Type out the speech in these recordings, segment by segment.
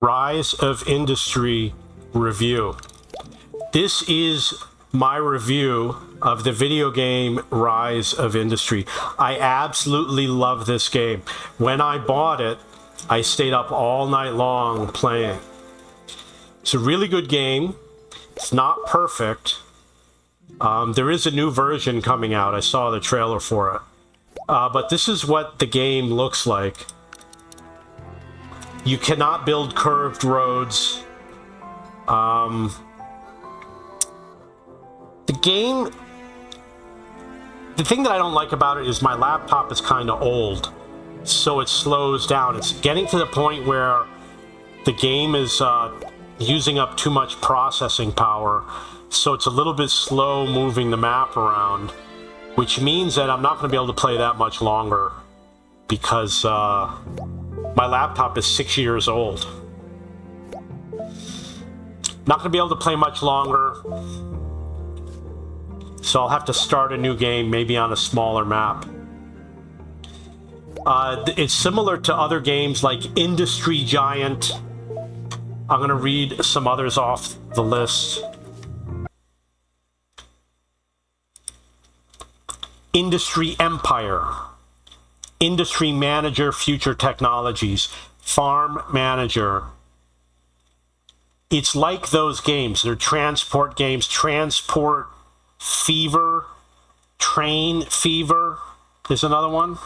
Rise of Industry review. This is my review of the video game Rise of Industry. I absolutely love this game. When I bought it, I stayed up all night long playing. It's a really good game. It's not perfect. There is a new version coming out. I saw the trailer for it. But this is what the game looks like. You cannot build curved roads. The thing that I don't like about it is my laptop is kind of old, so it slows down. It's getting to the point where the game is using up too much processing power, so it's a little bit slow moving the map around, which means that I'm not going to be able to play that much longer because my laptop is 6 years old. Not going to be able to play much longer, so I'll have to start a new game, maybe on a smaller map. It's similar to other games like Industry Giant. I'm going to read some others off the list. Industry Empire, Industry Manager Future Technologies, Farm Manager. It's like those games. They're transport games. Transport Fever, Train Fever is another one.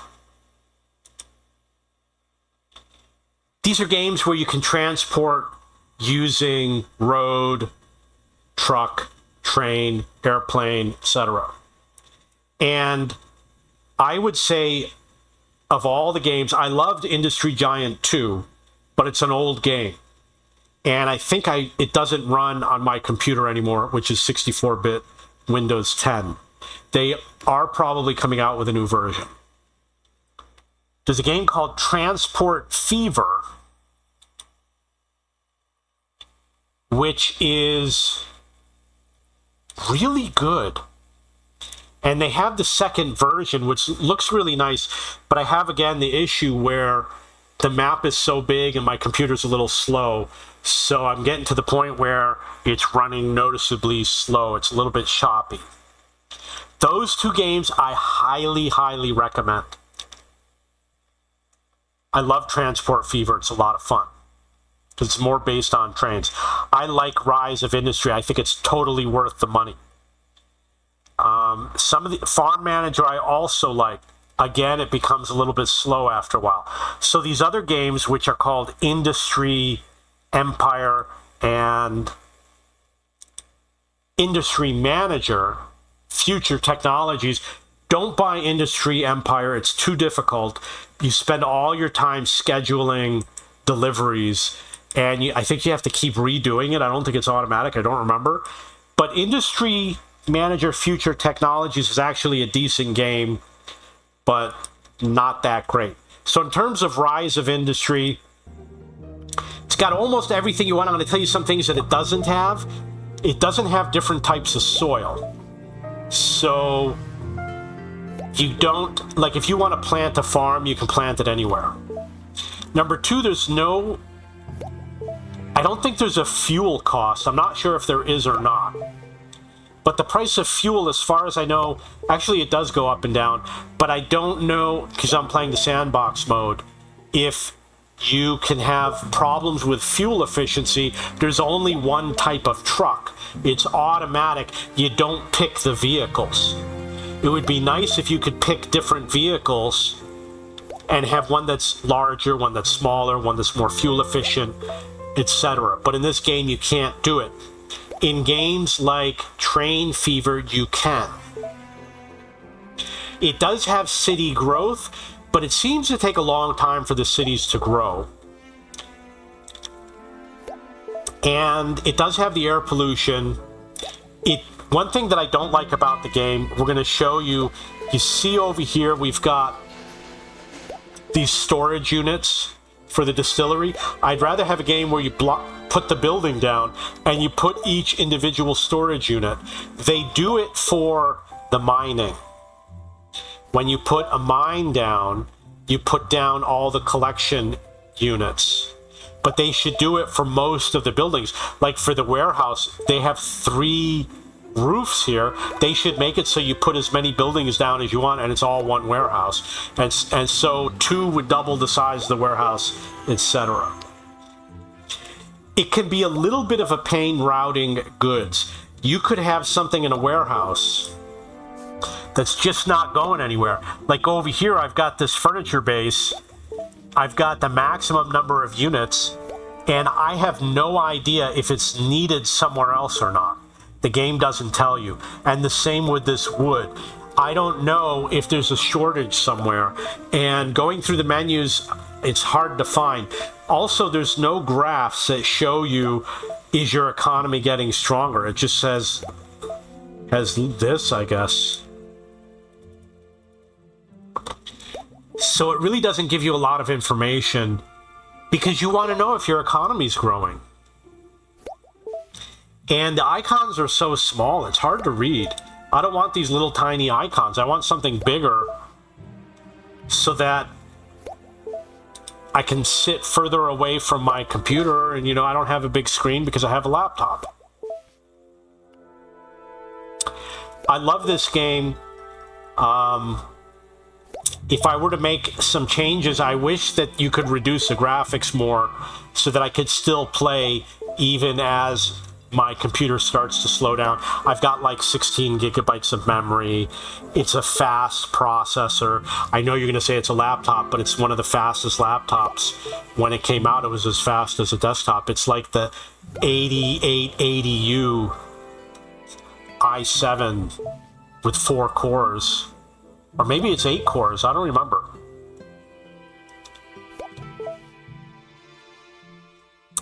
These are games where you can transport using road, truck, train, airplane, etc. And I would say, of all the games, I loved Industry Giant 2, but it's an old game. And I think it doesn't run on my computer anymore, which is 64-bit Windows 10. They are probably coming out with a new version. There's a game called Transport Fever, which is really good. And they have the second version, which looks really nice, but I have, again, the issue where the map is so big and my computer's a little slow, so I'm getting to the point where it's running noticeably slow. It's a little bit choppy. Those two games I highly, highly recommend. I love Transport Fever. It's a lot of fun. It's more based on trains. I like Rise of Industry. I think it's totally worth the money. Some of the Farm Manager I also like. Again, it becomes a little bit slow after a while. So these other games, which are called Industry Empire and Industry Manager, Future Technologies, don't buy Industry Empire. It's too difficult. You spend all your time scheduling deliveries, and I think you have to keep redoing it. I don't think it's automatic. I don't remember. But Industry Manager Future Technologies is actually a decent game, but not that great. So in terms of Rise of Industry, it's got almost everything you want. I'm going to tell you some things that it doesn't have. It doesn't have different types of soil. So you don't, like if you want to plant a farm, you can plant it anywhere. Number two, I don't think there's a fuel cost. I'm not sure if there is or not. But the price of fuel, as far as I know, actually it does go up and down. But I don't know, because I'm playing the sandbox mode, if you can have problems with fuel efficiency. There's only one type of truck. It's automatic. You don't pick the vehicles. It would be nice if you could pick different vehicles and have one that's larger, one that's smaller, one that's more fuel efficient, etc. But in this game, you can't do it. In games like Train Fever, you can. It does have city growth, but it seems to take a long time for the cities to grow. And it does have the air pollution. One thing that I don't like about the game, we're going to show you, you see over here, we've got these storage units for the distillery. I'd rather have a game where you put the building down and you put each individual storage unit. They do it for the mining. When you put a mine down, you put down all the collection units. but they should do it for most of the buildings. Like for the warehouse, they have 3 roofs here. They should make it so you put as many buildings down as you want, and it's all one warehouse. And so 2 would double the size of the warehouse, etc. It can be a little bit of a pain routing goods. You could have something in a warehouse that's just not going anywhere. Like over here, I've got this furniture base. I've got the maximum number of units, and I have no idea if it's needed somewhere else or not. The game doesn't tell you. And the same with this wood. I don't know if there's a shortage somewhere. And going through the menus, it's hard to find. Also, there's no graphs that show you, is your economy getting stronger? It just says, has this, I guess. So it really doesn't give you a lot of information because you want to know if your economy's growing. And the icons are so small, it's hard to read. I don't want these little tiny icons. I want something bigger so that I can sit further away from my computer and, I don't have a big screen because I have a laptop. I love this game. If I were to make some changes, I wish that you could reduce the graphics more so that I could still play even as my computer starts to slow down. I've got like 16 gigabytes of memory. It's a fast processor. I know you're going to say it's a laptop, but it's one of the fastest laptops. When it came out, it was as fast as a desktop. It's like the 8880U i7 with 4 cores. Or maybe it's 8 cores. I don't remember.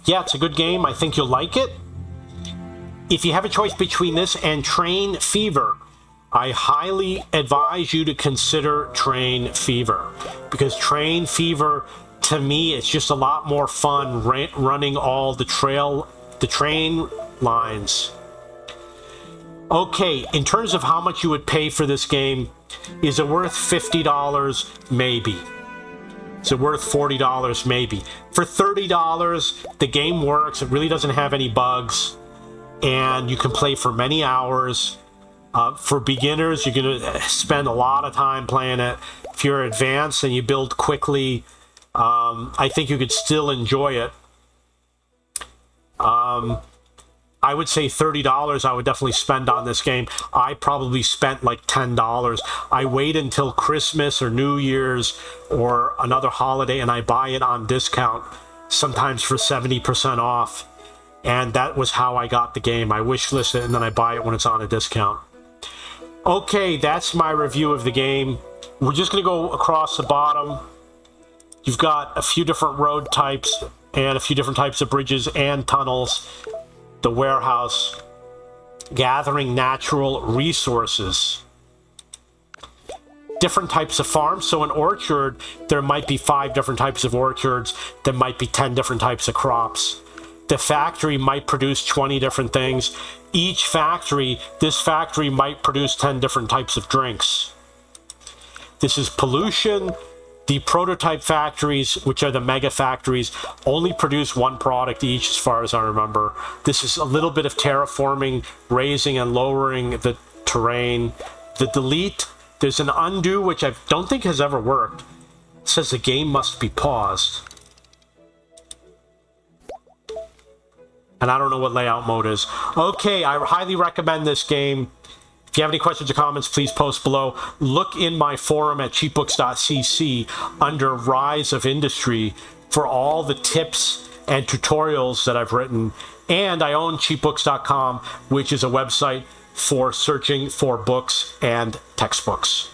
Yeah, it's a good game. I think you'll like it. If you have a choice between this and Train Fever, I highly advise you to consider Train Fever. Because Train Fever, to me, it's just a lot more fun running all the train lines. Okay, in terms of how much you would pay for this game, is it worth $50? Maybe. Is it worth $40? Maybe. For $30, the game works. It really doesn't have any bugs. And you can play for many hours. For beginners, you're going to spend a lot of time playing it. If you're advanced and you build quickly, I think you could still enjoy it. I would say $30 I would definitely spend on this game. I probably spent like $10. I wait until Christmas or New Year's or another holiday and I buy it on discount, sometimes for 70% off. And that was how I got the game. I wishlist it and then I buy it when it's on a discount. Okay, that's my review of the game. We're just going to go across the bottom. You've got a few different road types and a few different types of bridges and tunnels. The warehouse, gathering natural resources. Different types of farms. So an orchard, there might be 5 different types of orchards. There might be 10 different types of crops. The factory might produce 20 different things. Each factory, this factory might produce 10 different types of drinks. This is pollution. The prototype factories, which are the mega factories, only produce 1 product each, as far as I remember. This is a little bit of terraforming, raising and lowering the terrain. The delete, there's an undo, which I don't think has ever worked. It says the game must be paused. And I don't know what layout mode is. Okay, I highly recommend this game. If you have any questions or comments, please post below. Look in my forum at cheapbooks.cc under Rise of Industry for all the tips and tutorials that I've written. And I own cheapbooks.com, which is a website for searching for books and textbooks.